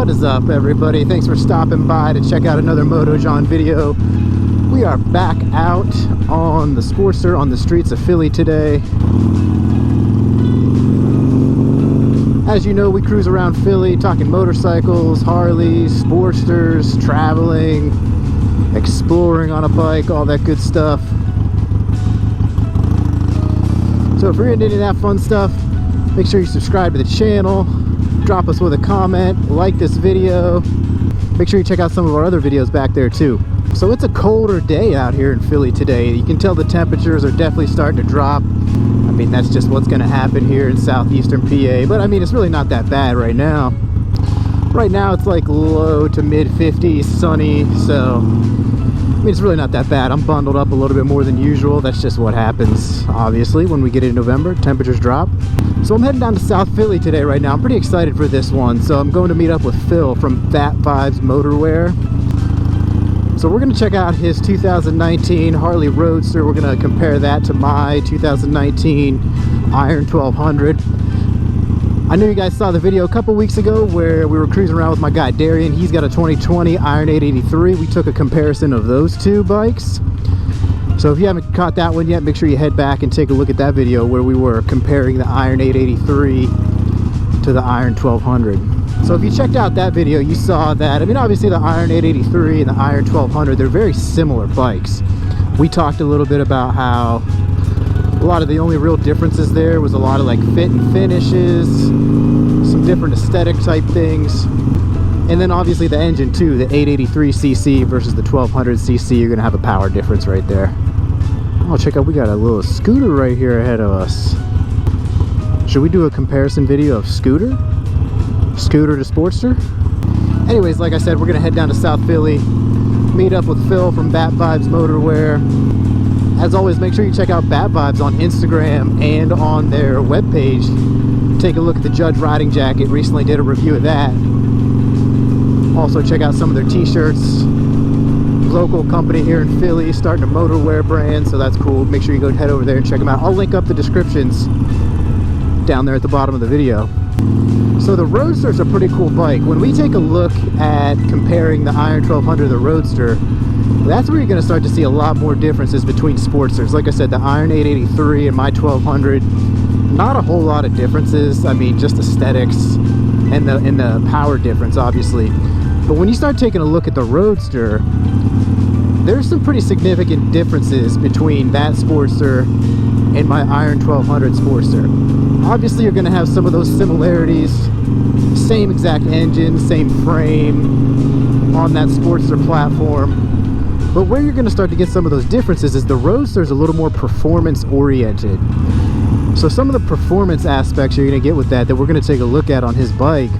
What is up, everybody? Thanks for stopping by to check out another MotoJohn video. We are back out on the Sportster on the streets of Philly today. As you know, we cruise around Philly talking motorcycles, Harleys, Sportsters, traveling, exploring on a bike, all that good stuff. So if you're into any of that fun stuff, make sure you subscribe to the channel, drop us with a comment, like this video. Make sure you check out some of our other videos back there too. So it's a colder day out here in Philly today. You can tell the temperatures are definitely starting to drop. I mean, that's just what's going to happen here in southeastern PA. But I mean, it's really not that bad right now. Right now it's like low to mid 50s, sunny. So, I mean, it's really not that bad. I'm bundled up a little bit more than usual. That's just what happens, obviously, when we get into November. Temperatures drop. So I'm heading down to South Philly today right now. I'm pretty excited for this one. So I'm going to meet up with Phil from Bat Vibes Motorwear. So we're going to check out his 2019 Harley Roadster. We're going to compare that to my 2019 Iron 1200. I know you guys saw the video a couple weeks ago where we were cruising around with my guy Darian. He's got a 2020 Iron 883. We took a comparison of those two bikes. So if you haven't caught that one yet, make sure you head back and take a look at that video where we were comparing the Iron 883 to the Iron 1200. So if you checked out that video, you saw that, I mean, obviously the Iron 883 and the Iron 1200, they're very similar bikes. We talked a little bit about how a lot of the only real differences there was a lot of like fit and finishes, some different aesthetic type things. And then obviously the engine too, the 883cc versus the 1200cc, you're gonna have a power difference right there. Oh, check out, we got a little scooter right here ahead of us. Should we do a comparison video of scooter to Sportster? Anyways, like I said, we're gonna head down to South Philly, meet up with Phil from Bat Vibes Motorwear. As always, make sure you check out Bat Vibes on Instagram and on their webpage. Take a look at the Judge riding jacket. Recently did a review of that. Also check out some of their t-shirts. Local company here in Philly, starting a motorwear brand, so that's cool. Make sure you go head over there and check them out. I'll link up the descriptions down there at the bottom of the video. So the Roadster is a pretty cool bike. When we take a look at comparing the Iron 1200 to the Roadster, that's where you're going to start to see a lot more differences between Sportsters. Like I said, the Iron 883 and my 1200, not a whole lot of differences. I mean, just aesthetics and the power difference, obviously. But when you start taking a look at the Roadster, there's some pretty significant differences between that Sportster and my Iron 1200 Sportster. Obviously, you're going to have some of those similarities. Same exact engine, same frame on that Sportster platform. But where you're going to start to get some of those differences is the Roadster is a little more performance oriented. So some of the performance aspects you're going to get with that we're going to take a look at on his bike.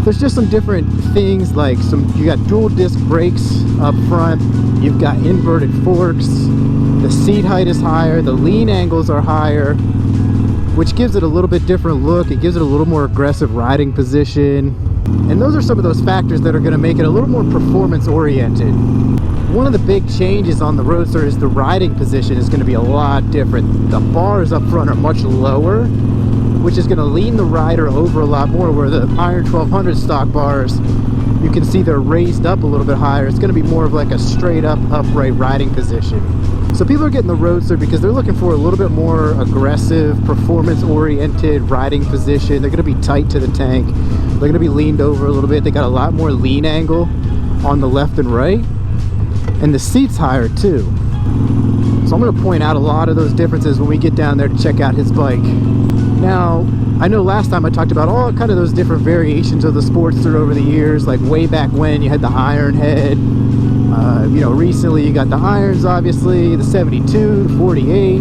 There's just some different things, like you got dual disc brakes up front, you've got inverted forks, the seat height is higher, the lean angles are higher, which gives it a little bit different look. It gives it a little more aggressive riding position. And those are some of those factors that are going to make it a little more performance oriented. One of the big changes on the Roadster is the riding position is going to be a lot different. The bars up front are much lower, which is going to lean the rider over a lot more, where the Iron 1200 stock bars, you can see they're raised up a little bit higher. It's going to be more of like a straight up upright riding position. So people are getting the Roadster because they're looking for a little bit more aggressive, performance oriented riding position. They're going to be tight to the tank. They're going to be leaned over a little bit. They got a lot more lean angle on the left and right. And the seat's higher too. So I'm going to point out a lot of those differences when we get down there to check out his bike. Now, I know last time I talked about all kind of those different variations of the Sportster over the years, like way back when you had the Iron head. You know, recently you got the Irons, obviously, the 72, the 48.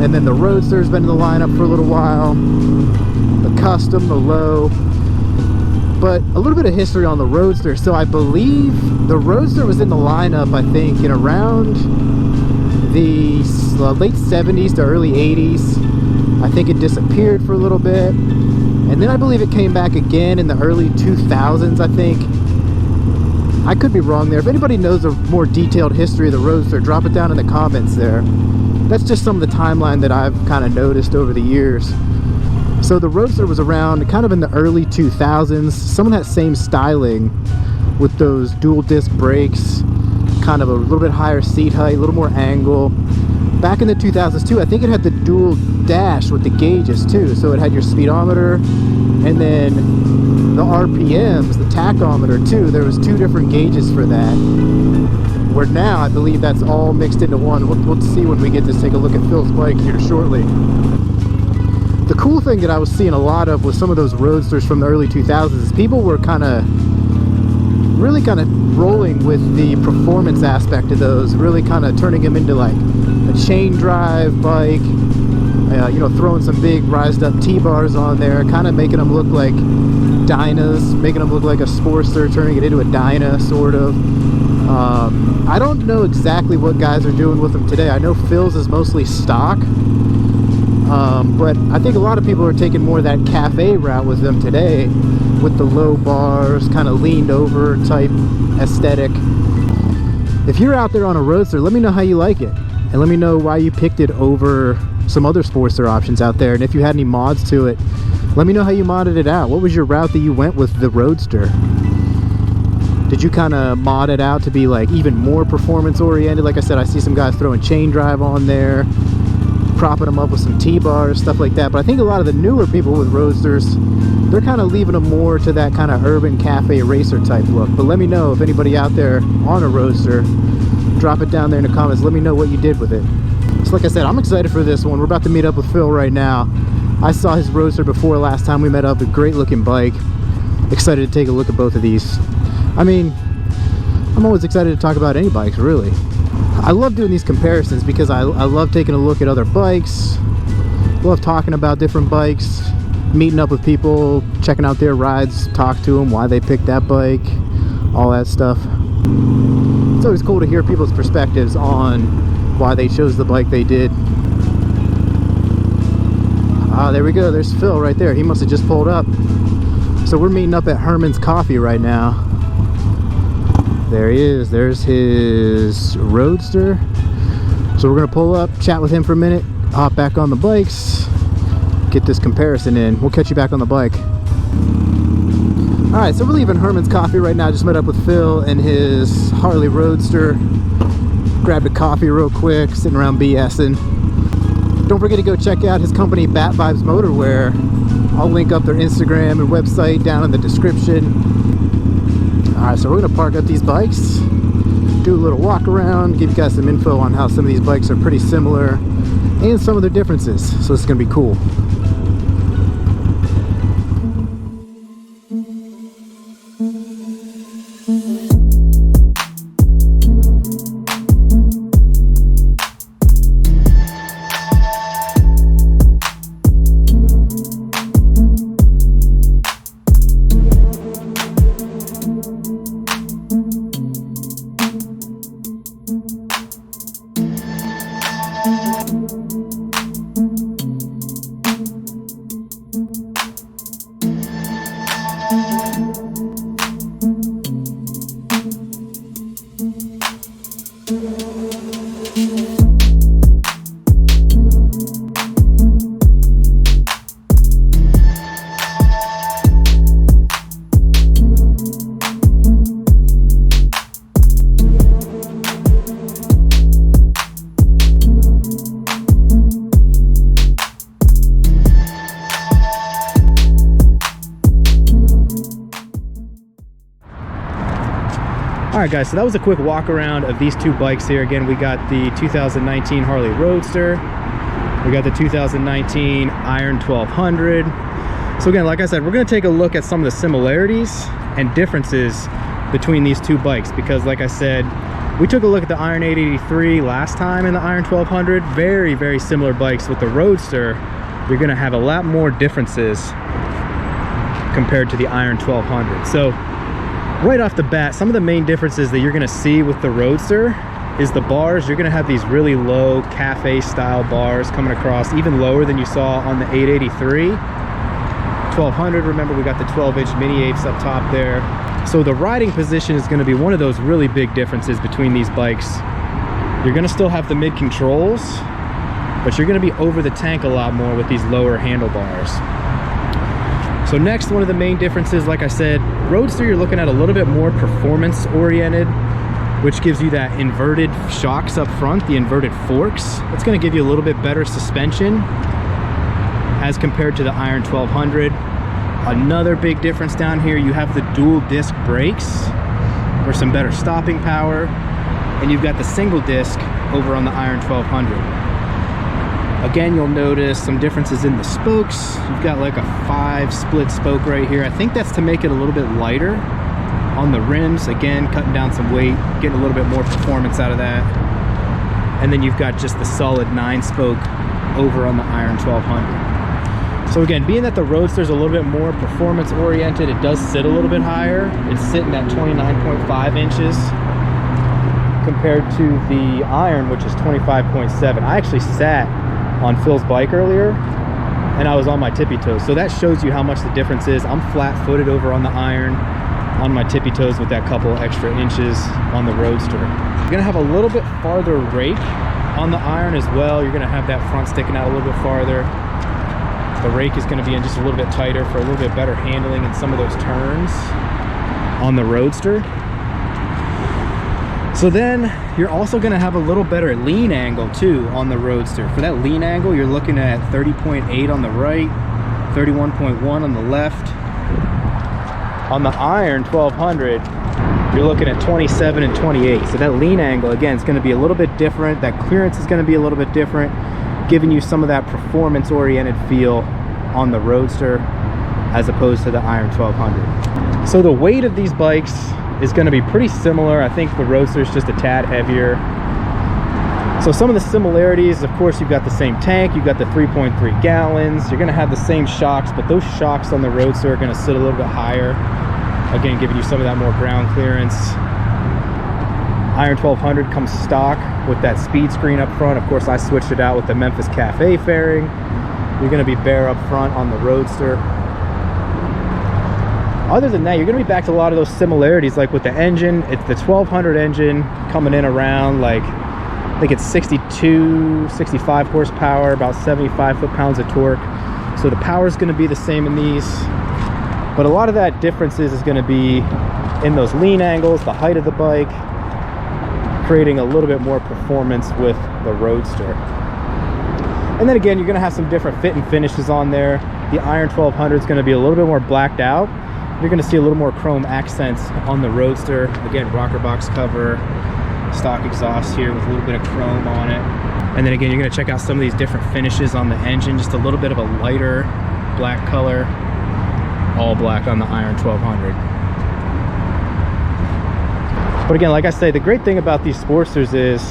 And then the Roadster's been in the lineup for a little while. The Custom, the Low. But a little bit of history on the Roadster. So I believe the Roadster was in the lineup, I think, in around the late 70s to early 80s. I think it disappeared for a little bit. And then I believe it came back again in the early 2000s, I think. I could be wrong there. If anybody knows a more detailed history of the Roadster, drop it down in the comments there. That's just some of the timeline that I've kind of noticed over the years. So the Roadster was around kind of in the early 2000s, some of that same styling with those dual disc brakes, kind of a little bit higher seat height, a little more angle. Back in the 2000s too, I think it had the dual dash with the gauges too, so it had your speedometer and then the RPMs, the tachometer too. There was 2 different gauges for that, where now I believe that's all mixed into one. We'll see when we get to take a look at Phil's bike here shortly. The cool thing that I was seeing a lot of with some of those Roadsters from the early 2000s is people were really kind of rolling with the performance aspect of those, really kind of turning them into like a chain drive bike, you know, throwing some big rised up T-bars on there, kind of making them look like Dynas, making them look like a Sportster, turning it into a Dyna sort of. I don't know exactly what guys are doing with them today. I know Phil's is mostly stock, but I think a lot of people are taking more of that cafe route with them today, with the low bars, kind of leaned over type aesthetic. If you're out there on a Roadster, let me know how you like it, and let me know why you picked it over some other Sportster options out there, and if you had any mods to it, let me know how you modded it out. What was your route that you went with the Roadster? Did you kind of mod it out to be like even more performance oriented? Like I said, I see some guys throwing chain drive on there, propping them up with some T-bars, stuff like that. But I think a lot of the newer people with Roadsters, they're kind of leaving them more to that kind of urban cafe racer type look. But let me know if anybody out there on a Roadster, drop it down there in the comments. Let me know what you did with it. So like I said, I'm excited for this one. We're about to meet up with Phil right now. I saw his Roadster before last time we met up, a great looking bike. Excited to take a look at both of these. I mean, I'm always excited to talk about any bikes, really. I love doing these comparisons because I love taking a look at other bikes, love talking about different bikes, meeting up with people, checking out their rides, talk to them, why they picked that bike, all that stuff. It's always cool to hear people's perspectives on why they chose the bike they did. Ah, there we go, there's Phil right there. He must have just pulled up. So we're meeting up at Herman's Coffee right now. There he is, there's his Roadster. So we're gonna pull up, chat with him for a minute, hop back on the bikes, get this comparison in. We'll catch you back on the bike. All right, so we're leaving Herman's Coffee right now. Just met up with Phil and his Harley Roadster. Grabbed a coffee real quick, sitting around BSing. Don't forget to go check out his company, Bat Vibes Motorwear. I'll link up their Instagram and website down in the description. Alright, so we're going to park up these bikes, do a little walk around, give you guys some info on how some of these bikes are pretty similar and some of their differences. So this is going to be cool. Alright guys, so that was a quick walk around of these two bikes here. Again, we got the 2019 Harley Roadster, we got the 2019 Iron 1200. So again, like I said, we're going to take a look at some of the similarities and differences between these two bikes, because like I said, we took a look at the Iron 883 last time and the Iron 1200. Very, very similar bikes. With the Roadster, you're going to have a lot more differences compared to the Iron 1200. So right off the bat, some of the main differences that you're going to see with the Roadster is the bars. You're going to have these really low cafe style bars coming across, even lower than you saw on the 883. 1200, remember we got the 12-inch mini apes up top there. So the riding position is going to be one of those really big differences between these bikes. You're going to still have the mid controls, but you're going to be over the tank a lot more with these lower handlebars. So next, one of the main differences, like I said, Roadster, you're looking at a little bit more performance oriented, which gives you that inverted shocks up front, the inverted forks. It's going to give you a little bit better suspension as compared to the Iron 1200. Another big difference down here, you have the dual disc brakes for some better stopping power, and you've got the single disc over on the Iron 1200. Again, you'll notice some differences in the spokes. You've got like a 5 split spoke right here. I think that's to make it a little bit lighter on the rims. Again, cutting down some weight, getting a little bit more performance out of that. And then you've got just the solid 9 spoke over on the Iron 1200. So again, being that the Roadster is a little bit more performance oriented, it does sit a little bit higher. It's sitting at 29.5 inches compared to the Iron, which is 25.7. I actually sat on Phil's bike earlier and I was on my tippy toes, so that shows you how much the difference is. I'm flat-footed over on the Iron, on my tippy toes with that couple extra inches on the Roadster. You're gonna have a little bit farther rake on the Iron as well. You're gonna have that front sticking out a little bit farther. The rake is gonna be in just a little bit tighter for a little bit better handling in some of those turns on the Roadster. So then you're also going to have a little better lean angle too on the Roadster. For that lean angle, you're looking at 30.8 on the right, 31.1 on the left. On the Iron 1200, you're looking at 27 and 28. So that lean angle, again, is going to be a little bit different. That clearance is going to be a little bit different, giving you some of that performance-oriented feel on the Roadster as opposed to the Iron 1200. So the weight of these bikes is going to be pretty similar. I think the Roadster is just a tad heavier. So some of the similarities, of course, you've got the same tank, you've got the 3.3 gallons, you're going to have the same shocks, but those shocks on the Roadster are going to sit a little bit higher, again giving you some of that more ground clearance. Iron 1200 comes stock with that speed screen up front. Of course, I switched it out with the Memphis Cafe fairing. You're going to be bare up front on the Roadster. Other than that, you're going to be back to a lot of those similarities, like with the engine. It's the 1200 engine coming in around, like, I think it's 62, 65 horsepower, about 75 foot-pounds of torque. So the power is going to be the same in these. But a lot of that differences is going to be in those lean angles, the height of the bike, creating a little bit more performance with the Roadster. And then again, you're going to have some different fit and finishes on there. The Iron 1200 is going to be a little bit more blacked out. You're going to see a little more chrome accents on the Roadster. Again, rocker box cover, stock exhaust here with a little bit of chrome on it. And then again, you're going to check out some of these different finishes on the engine. Just a little bit of a lighter black color, all black on the Iron 1200. But again, like I say, the great thing about these Sportsters is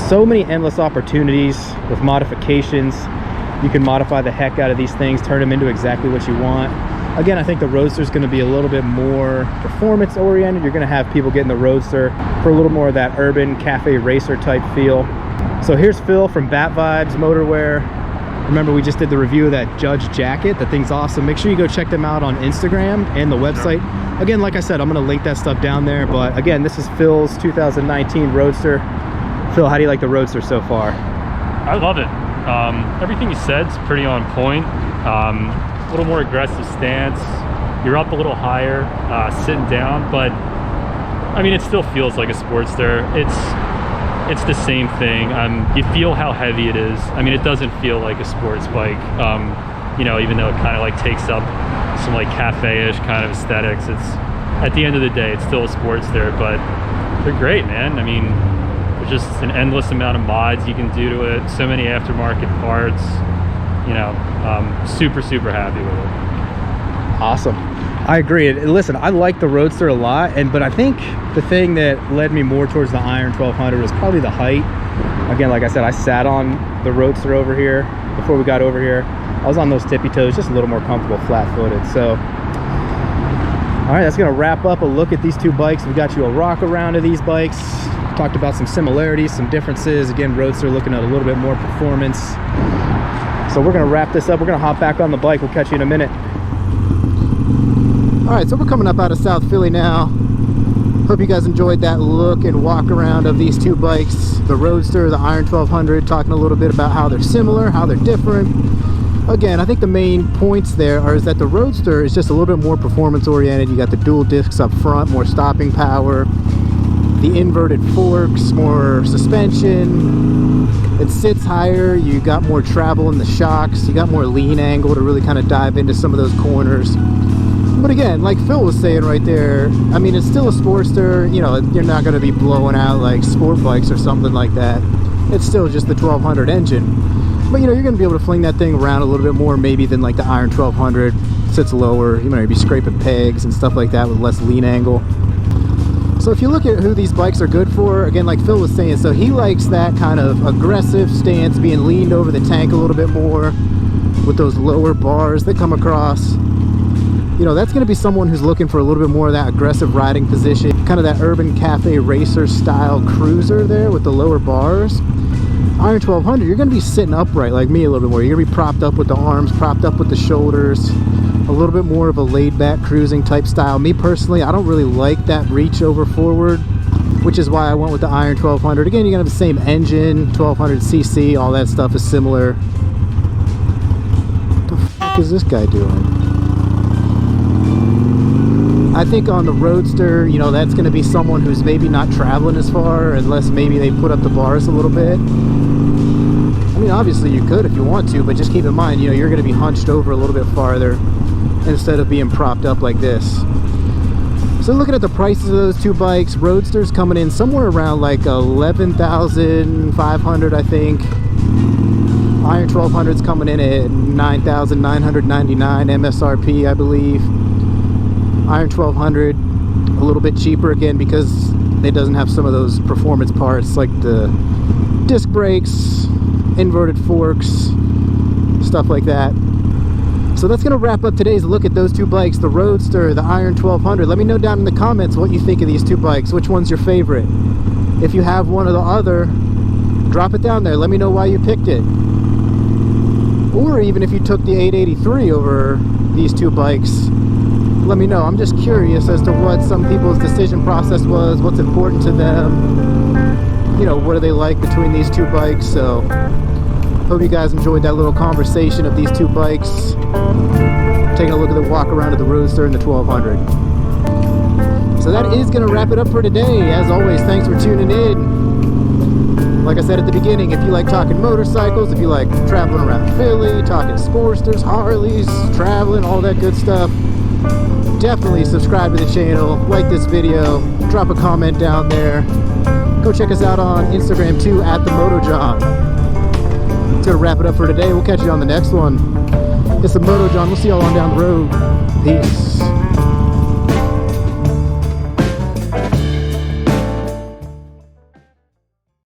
so many endless opportunities with modifications. You can modify the heck out of these things, turn them into exactly what you want. Again, I think the Roadster is going to be a little bit more performance oriented. You're going to have people getting the Roadster for a little more of that urban cafe racer type feel. So here's Phil from Bat Vibes Motorwear. Remember, we just did the review of that Judge jacket. That thing's awesome. Make sure you go check them out on Instagram and the website. Again, like I said, I'm going to link that stuff down there. But again, this is Phil's 2019 Roadster. Phil, how do you like the Roadster so far? I love it. Everything you said is pretty on point. A little more aggressive stance. You're up a little higher, sitting down, but I mean, it still feels like a Sportster. It's the same thing. You feel how heavy it is. I mean, it doesn't feel like a sports bike. You know, even though it kind of like takes up some like cafe-ish kind of aesthetics, it's at the end of the day, it's still a Sportster. But they're great, man. I mean, there's just an endless amount of mods you can do to it. So many aftermarket parts. You know, super happy with it. Awesome. I agree. And listen, I like the Roadster a lot, but I think the thing that led me more towards the Iron 1200 was probably the height. Again, like I said, I sat on the Roadster over here before we got over here. I was on those tippy toes, just a little more comfortable flat-footed. So all right, that's gonna wrap up a look at these two bikes. We got you a rock around of these bikes, talked about some similarities, some differences. Again, Roadster looking at a little bit more performance. So we're gonna wrap this up. We're gonna hop back on the bike. We'll catch you in a minute. All right, so we're coming up out of South Philly now. Hope you guys enjoyed that look and walk around of these two bikes, the Roadster, the Iron 1200, talking a little bit about how they're similar, how they're different. Again, I think the main points there is that the Roadster is just a little bit more performance oriented. You got the dual discs up front, more stopping power, the inverted forks, more suspension. It sits higher, you got more travel in the shocks, you got more lean angle to really kind of dive into some of those corners. But again, like Phil was saying right there, I mean, it's still a Sportster. You know, you're not going to be blowing out like sport bikes or something like that. It's still just the 1200 engine. But you know, you're going to be able to fling that thing around a little bit more maybe than like the Iron 1200. Sits lower, you might be scraping pegs and stuff like that with less lean angle. So if you look at who these bikes are good for, again, like Phil was saying, so he likes that kind of aggressive stance, being leaned over the tank a little bit more with those lower bars that come across. You know, that's going to be someone who's looking for a little bit more of that aggressive riding position, kind of that urban cafe racer style cruiser there with the lower bars. Iron 1200, you're going to be sitting upright like me a little bit more. You're going to be propped up with the arms, propped up with the shoulders, a little bit more of a laid back cruising type style. Me personally, I don't really like that reach over forward, which is why I went with the Iron 1200. Again, you're going to have the same engine, 1200cc, all that stuff is similar. What the fuck is this guy doing? I think on the Roadster, you know, that's going to be someone who's maybe not traveling as far unless maybe they put up the bars a little bit. I mean, obviously you could if you want to, but just keep in mind, you know, you're going to be hunched over a little bit farther instead of being propped up like this. So looking at the prices of those two bikes, Roadster's coming in somewhere around like $11,500, I think. Iron 1200's coming in at $9,999 MSRP, I believe. Iron 1200 a little bit cheaper again because it doesn't have some of those performance parts like the disc brakes, inverted forks, stuff like that. So that's going to wrap up today's look at those two bikes, the Roadster, the Iron 1200. Let me know down in the comments what you think of these two bikes. Which one's your favorite? If you have one or the other, drop it down there. Let me know why you picked it. Or even if you took the 883 over these two bikes, let me know. I'm just curious as to what some people's decision process was, what's important to them, you know, what do they like between these two bikes. So hope you guys enjoyed that little conversation of these two bikes, taking a look at the walk around of the Roadster and the 1200. So that is going to wrap it up for today. As always, thanks for tuning in. Like I said at the beginning, if you like talking motorcycles, if you like traveling around Philly, talking Sportsters, Harleys, traveling, all that good stuff, definitely subscribe to the channel, like this video, drop a comment down there. Go check us out on Instagram too, @TheMotoJohn. It's gonna wrap it up for today. We'll catch you on the next one. It's the Moto John. We'll see y'all on down the road. Peace.